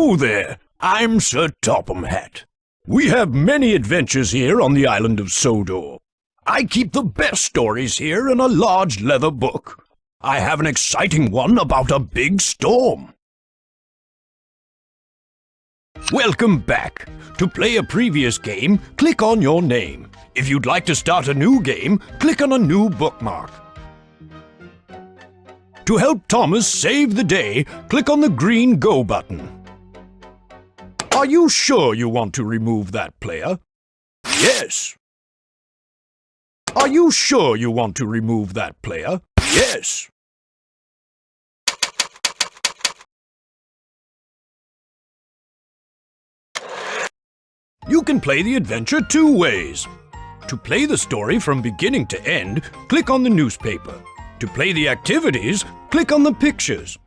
Hello there, I'm Sir Topham Hatt. We have many adventures here on the island of Sodor. I keep the best stories here in a large leather book. I have an exciting one about a big storm. Welcome back. To play a previous game, click on your name. If you'd like to start a new game, click on a new bookmark. To help Thomas save the day, click on the green Go button. Are you sure you want to remove that player? Yes. Are you sure you want to remove that player? Yes. You can play the adventure two ways. To play the story from beginning to end, click on the newspaper. To play the activities, click on the pictures.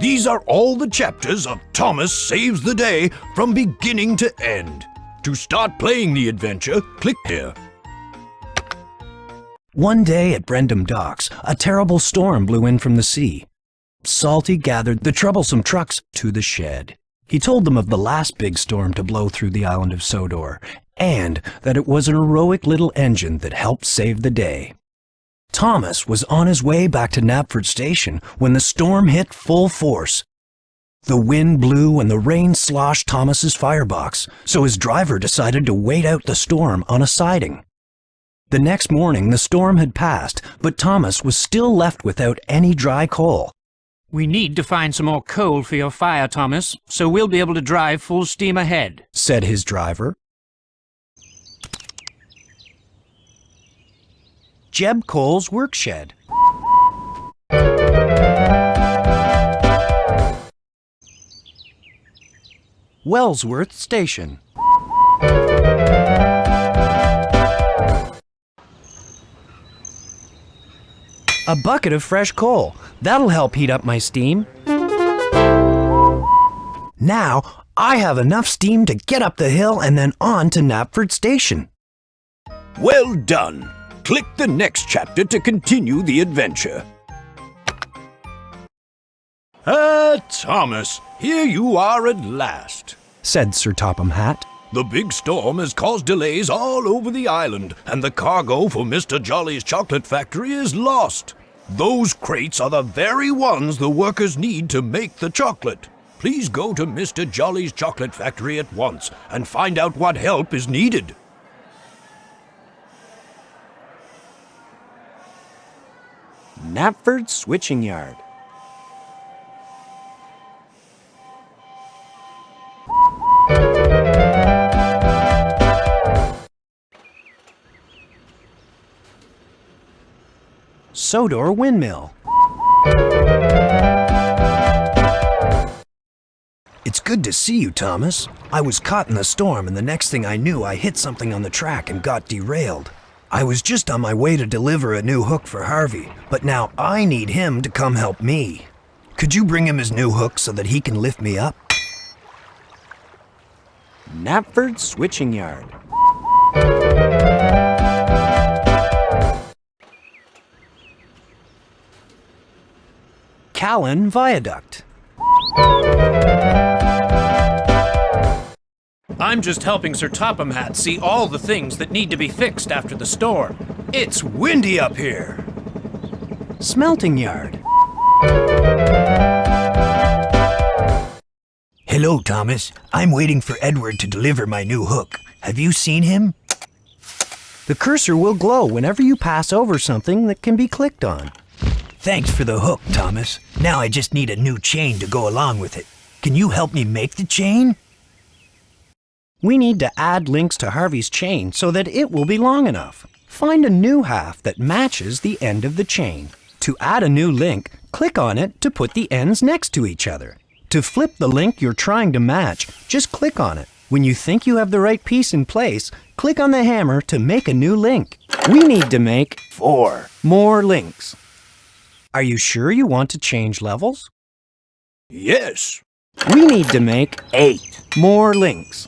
These are all the chapters of Thomas Saves the Day from beginning to end. To start playing the adventure, click here. One day at Brendam Docks, a terrible storm blew in from the sea. Salty gathered the troublesome trucks to the shed. He told them of the last big storm to blow through the island of Sodor, and that it was an heroic little engine that helped save the day. Thomas was on his way back to Knapford Station when the storm hit full force. The wind blew and the rain sloshed Thomas's firebox, so his driver decided to wait out the storm on a siding. The next morning the storm had passed, but Thomas was still left without any dry coal. "We need to find some more coal for your fire, Thomas, so we'll be able to drive full steam ahead," said his driver. Jeb Cole's workshed. Wellsworth Station. A bucket of fresh coal. That'll help heat up my steam. Now, I have enough steam to get up the hill and then on to Knapford Station. Well done. Click the next chapter to continue the adventure. Thomas, here you are at last, said Sir Topham Hatt. The big storm has caused delays all over the island, and the cargo for Mr. Jolly's chocolate factory is lost. Those crates are the very ones the workers need to make the chocolate. Please go to Mr. Jolly's chocolate factory at once and find out what help is needed. Knapford Switching Yard. Sodor Windmill. It's good to see you, Thomas. I was caught in the storm, and the next thing I knew, I hit something on the track and got derailed. I was just on my way to deliver a new hook for Harvey, but now I need him to come help me. Could you bring him his new hook so that he can lift me up? Knapford Switching Yard. Callan Viaduct. I'm just helping Sir Topham Hatt see all the things that need to be fixed after the storm. It's windy up here. Smelting Yard. Hello, Thomas. I'm waiting for Edward to deliver my new hook. Have you seen him? The cursor will glow whenever you pass over something that can be clicked on. Thanks for the hook, Thomas. Now I just need a new chain to go along with it. Can you help me make the chain? We need to add links to Harvey's chain so that it will be long enough. Find a new half that matches the end of the chain. To add a new link, click on it to put the ends next to each other. To flip the link you're trying to match, just click on it. When you think you have the right piece in place, click on the hammer to make a new link. We need to make 4 more links. Are you sure you want to change levels? Yes. We need to make 8 more links.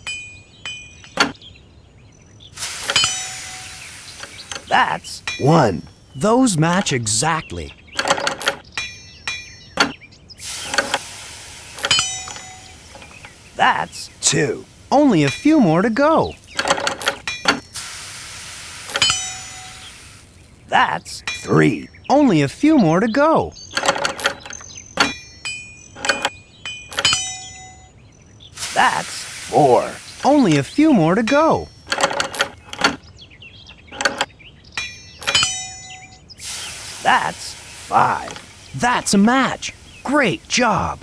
That's 1. Those match exactly. That's 2. Only a few more to go. That's 3. Only a few more to go. That's 4. Only a few more to go. That's 5. That's a match. Great job.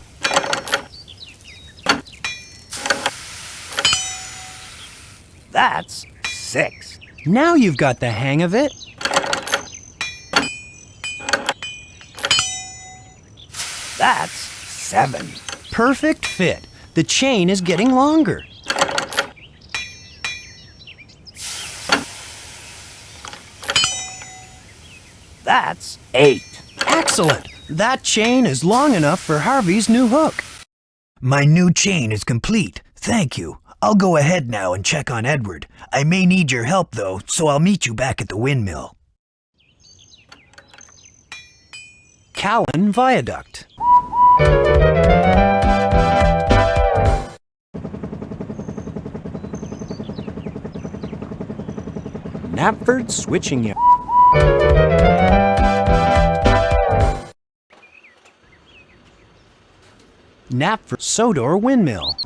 That's 6. Now you've got the hang of it. That's 7. Perfect fit. The chain is getting longer. That's 8. Excellent. That chain is long enough for Harvey's new hook. My new chain is complete. Thank you. I'll go ahead now and check on Edward. I may need your help, though, so I'll meet you back at the windmill. Callan Viaduct. Knapford Switching Yard. Knapford Sodor Windmill.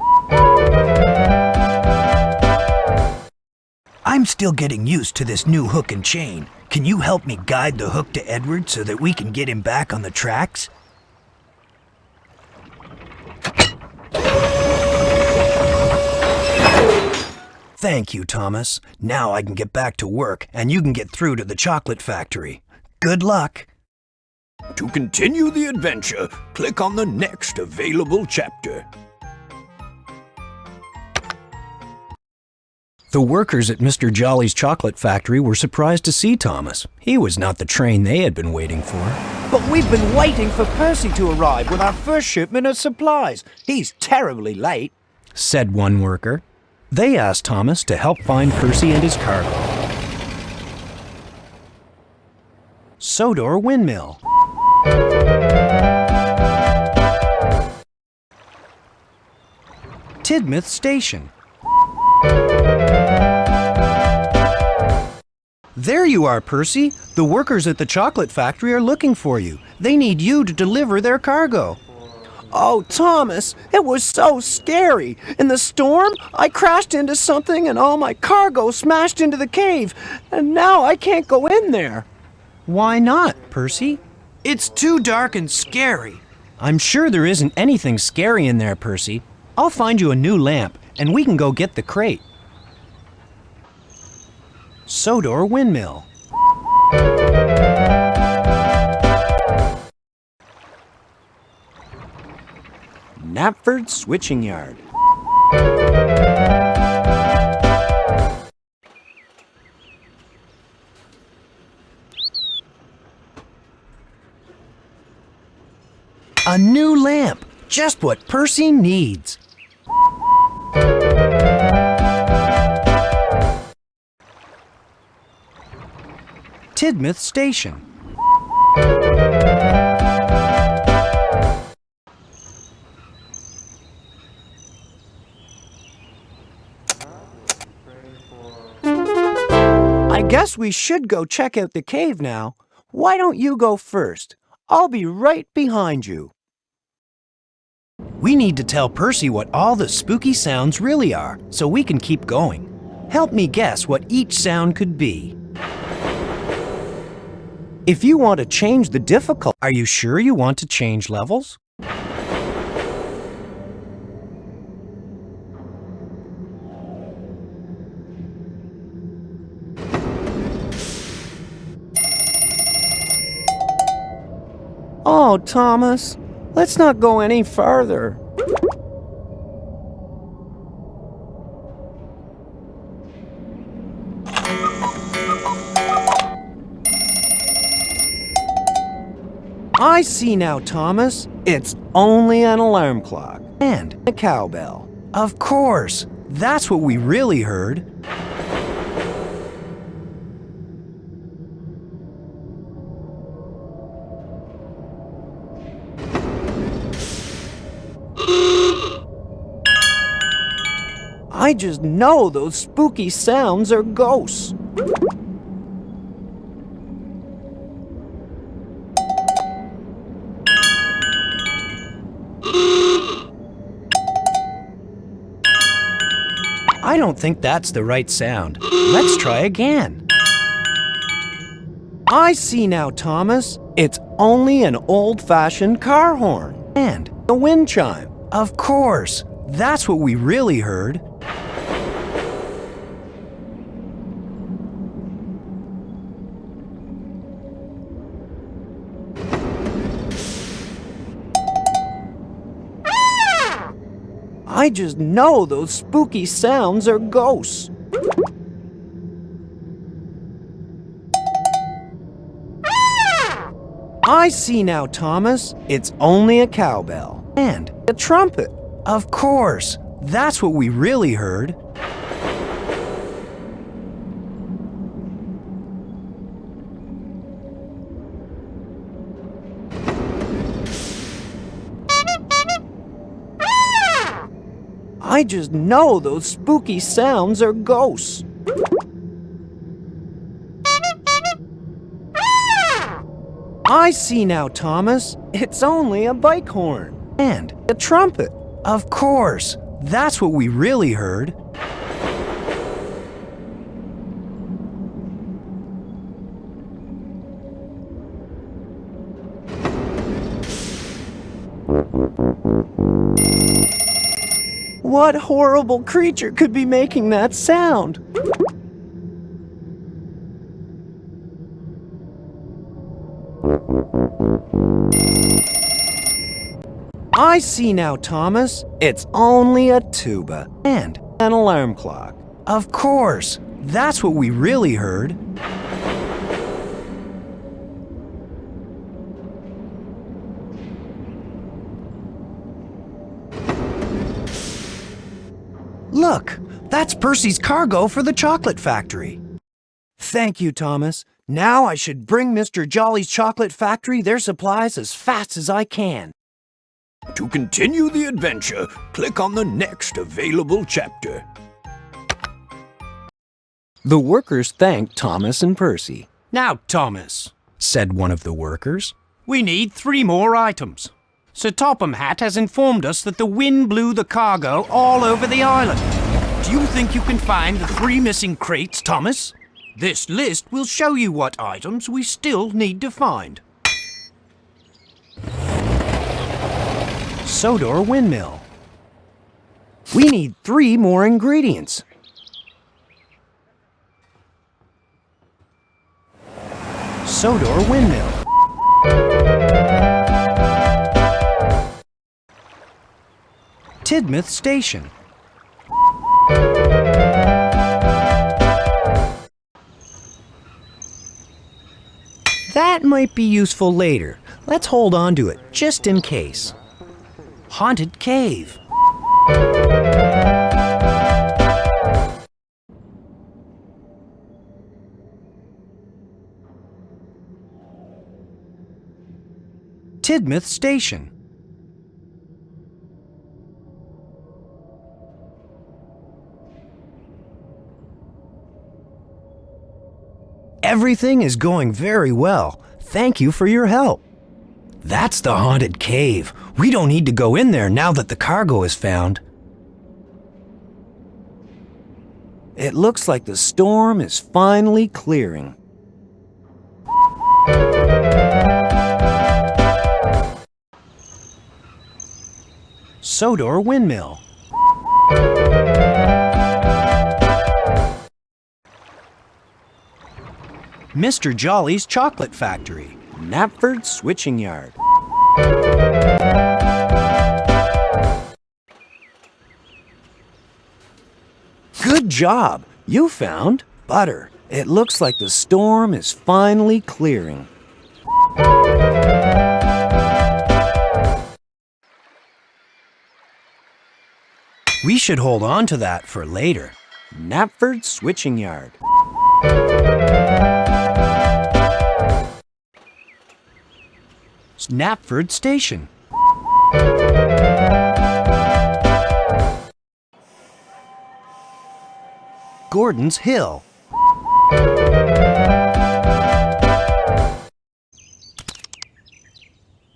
I'm still getting used to this new hook and chain. Can you help me guide the hook to Edward so that we can get him back on the tracks? Thank you, Thomas. Now I can get back to work and you can get through to the chocolate factory. Good luck. To continue the adventure, click on the next available chapter. The workers at Mr. Jolly's chocolate factory were surprised to see Thomas. He was not the train they had been waiting for. But we've been waiting for Percy to arrive with our first shipment of supplies. He's terribly late, said one worker. They asked Thomas to help find Percy and his cargo. Sodor Windmill. Tidmouth Station. There you are, Percy. The workers at the chocolate factory are looking for you. They need you to deliver their cargo. Oh, Thomas, it was so scary. In the storm, I crashed into something and all my cargo smashed into the cave. And now I can't go in there. Why not, Percy? It's too dark and scary. I'm sure there isn't anything scary in there, Percy. I'll find you a new lamp and we can go get the crate. Sodor Windmill. Knapford Switching Yard. A new lamp, just what Percy needs. Tidmouth Station. I guess we should go check out the cave now. Why don't you go first? I'll be right behind you. We need to tell Percy what all the spooky sounds really are, so we can keep going. Help me guess what each sound could be. If you want to change the difficulty... Are you sure you want to change levels? Oh, Thomas, let's not go any farther. I see now, Thomas. It's only an alarm clock and a cowbell. Of course! That's what we really heard. I just know those spooky sounds are ghosts. I don't think that's the right sound. Let's try again. I see now, Thomas. It's only an old-fashioned car horn. And, The wind chime. of course, that's what we really heard. I just know those spooky sounds are ghosts. I see now, Thomas. It's only a cowbell. And, A trumpet. of course, that's what we really heard. I just know those spooky sounds are ghosts. I see now, Thomas. It's only a bike horn. And, A trumpet. of course, that's what we really heard. What horrible creature could be making that sound? I see now, Thomas. It's only a tuba. And, An alarm clock. of course, that's what we really heard. Look, that's Percy's cargo for the chocolate factory. Thank you, Thomas. Now I should bring Mr. Jolly's chocolate factory their supplies as fast as I can. To continue the adventure, click on the next available chapter. The workers thanked Thomas and Percy. Now, Thomas, Said one of the workers. we need 3 more items. Sir Topham Hatt has informed us that the wind blew the cargo all over the island. Do you think you can find the 3 missing crates, Thomas? This list will show you what items we still need to find. Sodor Windmill. We need 3 more ingredients. Sodor Windmill. Tidmouth Station. That might be useful later. Let's hold on to it, just in case. Haunted Cave. Tidmouth Station. Everything is going very well. Thank you for your help. That's the haunted cave. We don't need to go in there now that the cargo is found. It looks like the storm is finally clearing. Sodor Windmill. Mr. Jolly's Chocolate Factory. Knapford Switching Yard. Good job! You found butter. It looks like the storm is finally clearing. We should hold on to that for later. Knapford Switching Yard. Knapford Station. Gordon's Hill.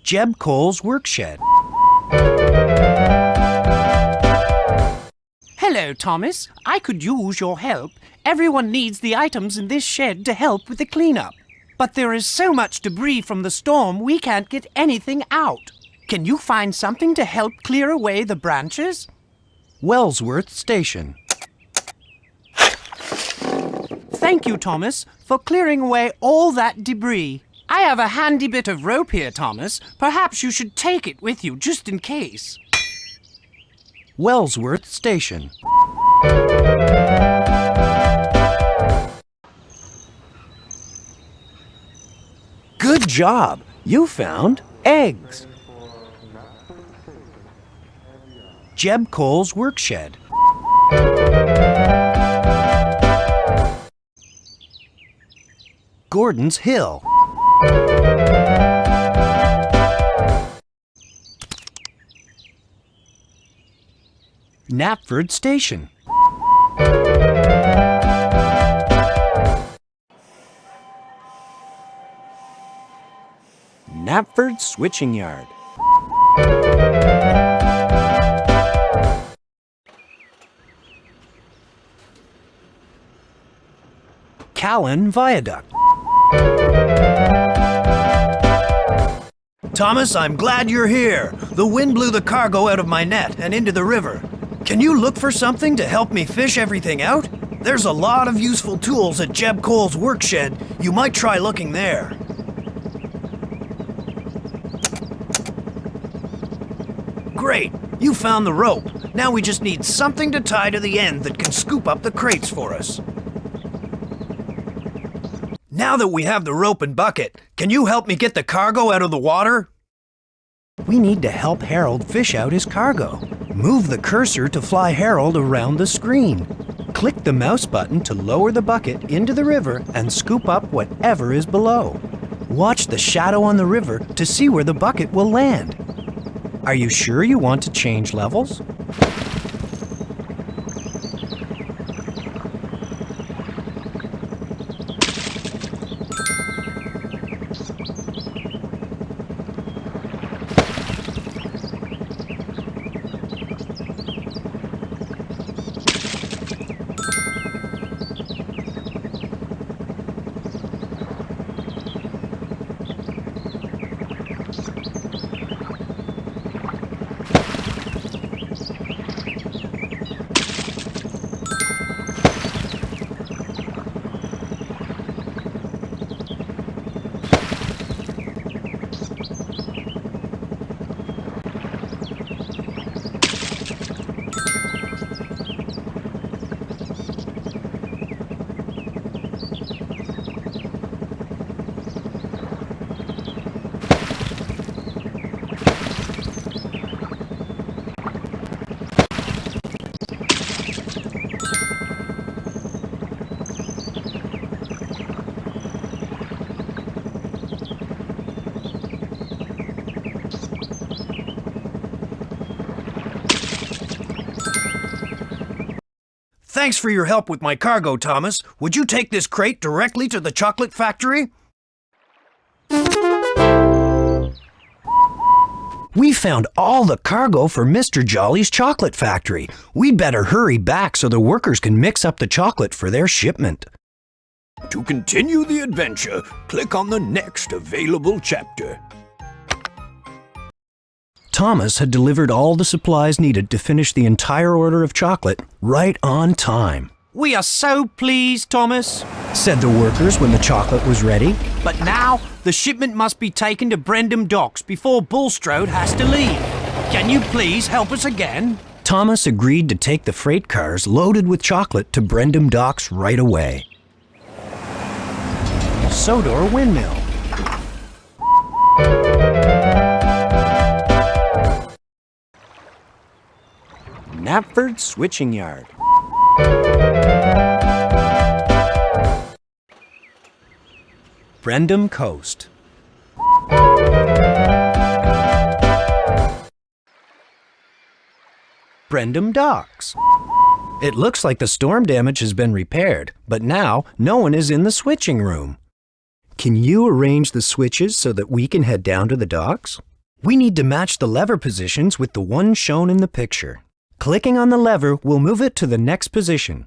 Jeb Cole's workshed. Hello, Thomas. I could use your help. Everyone needs the items in this shed to help with the cleanup. But there is so much debris from the storm, we can't get anything out. Can you find something to help clear away the branches? Wellsworth Station. Thank you, Thomas, for clearing away all that debris. I have a handy bit of rope here, Thomas. Perhaps you should take it with you, just in case. Wellsworth Station. Good job. You found eggs. Jeb Cole's workshed. Gordon's Hill. Knapford Station. Knapford Switching Yard. Callan Viaduct. Thomas, I'm glad you're here. The wind blew the cargo out of my net and into the river. Can you look for something to help me fish everything out? There's a lot of useful tools at Jeb Cole's workshed. You might try looking there. Great, you found the rope. Now we just need something to tie to the end that can scoop up the crates for us. Now that we have the rope and bucket, can you help me get the cargo out of the water? We need to help Harold fish out his cargo. Move the cursor to fly Harold around the screen. Click the mouse button to lower the bucket into the river and scoop up whatever is below. Watch the shadow on the river to see where the bucket will land. Are you sure you want to change levels? Thanks for your help with my cargo, Thomas. Would you take this crate directly to the chocolate factory? We found all the cargo for Mr. Jolly's chocolate factory. We'd better hurry back so the workers can mix up the chocolate for their shipment. To continue the adventure, click on the next available chapter. Thomas had delivered all the supplies needed to finish the entire order of chocolate right on time. We are so pleased, Thomas, Said the workers when the chocolate was ready. but now the shipment must be taken to Brendam Docks before Bulstrode has to leave. Can you please help us again? Thomas agreed to take the freight cars loaded with chocolate to Brendam Docks right away. Sodor Windmill. Knapford Switching Yard. Brendam Coast. Brendam Docks. It looks like the storm damage has been repaired, but now no one is in the switching room. Can you arrange the switches so that we can head down to the docks? We need to match the lever positions with the one shown in the picture. Clicking on the lever will move it to the next position.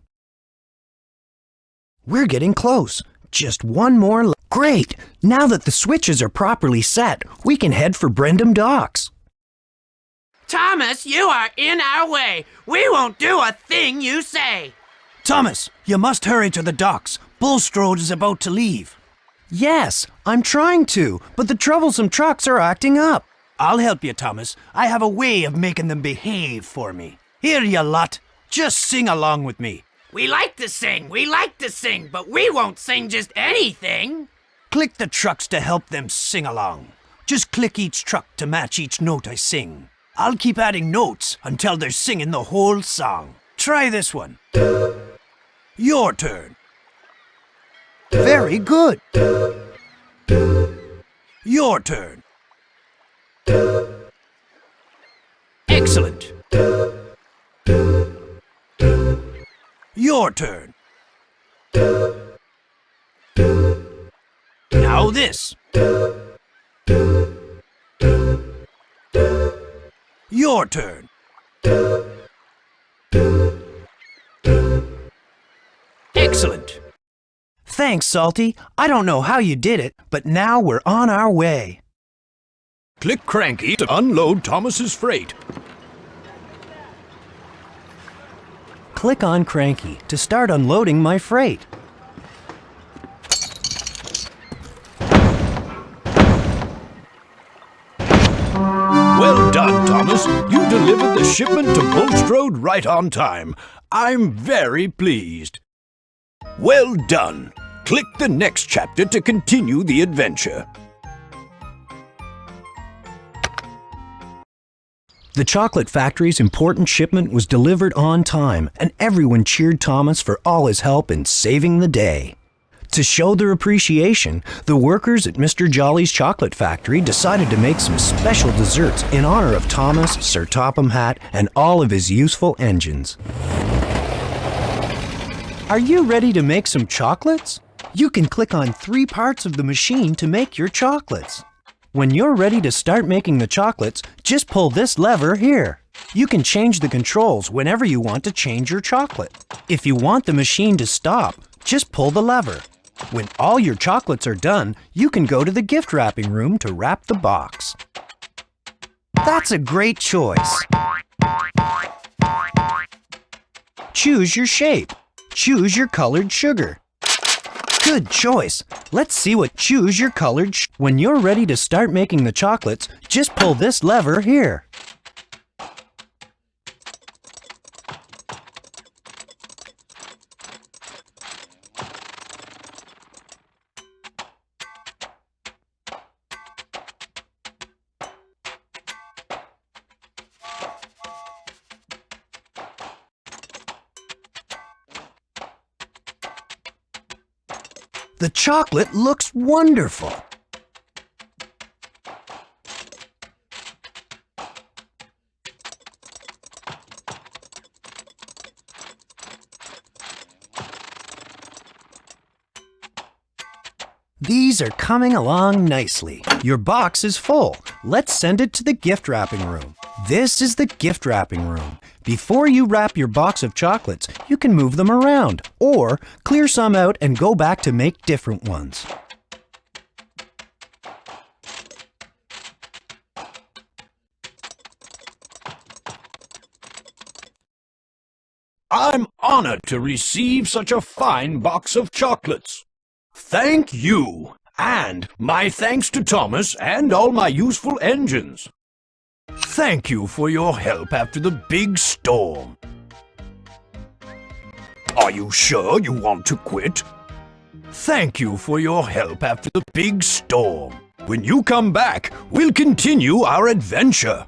We're getting close. Just one more. Great! Now that the switches are properly set, we can head for Brendam Docks. Thomas, you are in our way. We won't do a thing you say. Thomas, you must hurry to the docks. Bulstrode is about to leave. Yes, I'm trying to, but the troublesome trucks are acting up. I'll help you, Thomas. I have a way of making them behave for me. Here, you lot. Just sing along with me. We like to sing, but we won't sing just anything. Click the trucks to help them sing along. Just click each truck to match each note I sing. I'll keep adding notes until they're singing the whole song. Try this one. Your turn. Very good. Your turn. Excellent. Your turn. Now this. Your turn. Excellent. Thanks, Salty. I don't know how you did it, but now we're on our way. Click Cranky to unload Thomas's freight. Click on Cranky to start unloading my freight. Well done, Thomas. You delivered the shipment to Bulstrode right on time. I'm very pleased. Well done. Click the next chapter to continue the adventure. The chocolate factory's important shipment was delivered on time, and everyone cheered Thomas for all his help in saving the day. To show their appreciation, the workers at Mr. Jolly's chocolate factory decided to make some special desserts in honor of Thomas, Sir Topham Hatt, and all of his useful engines. Are you ready to make some chocolates? You can click on 3 parts of the machine to make your chocolates. When you're ready to start making the chocolates, just pull this lever here. You can change the controls whenever you want to change your chocolate. If you want the machine to stop, just pull the lever. When all your chocolates are done, you can go to the gift wrapping room to wrap the box. That's a great choice. Choose your shape. Choose your colored sugar. Good choice. Let's see what choose your colored When you're ready to start making the chocolates, just pull this lever here. The chocolate looks wonderful. These are coming along nicely. Your box is full. Let's send it to the gift wrapping room. This is the gift wrapping room. Before you wrap your box of chocolates, you can move them around or clear some out and go back to make different ones. I'm honored to receive such a fine box of chocolates. Thank you, and my thanks to Thomas and all my useful engines. Thank you for your help after the big storm. Are you sure you want to quit? Thank you for your help after the big storm. When you come back, we'll continue our adventure.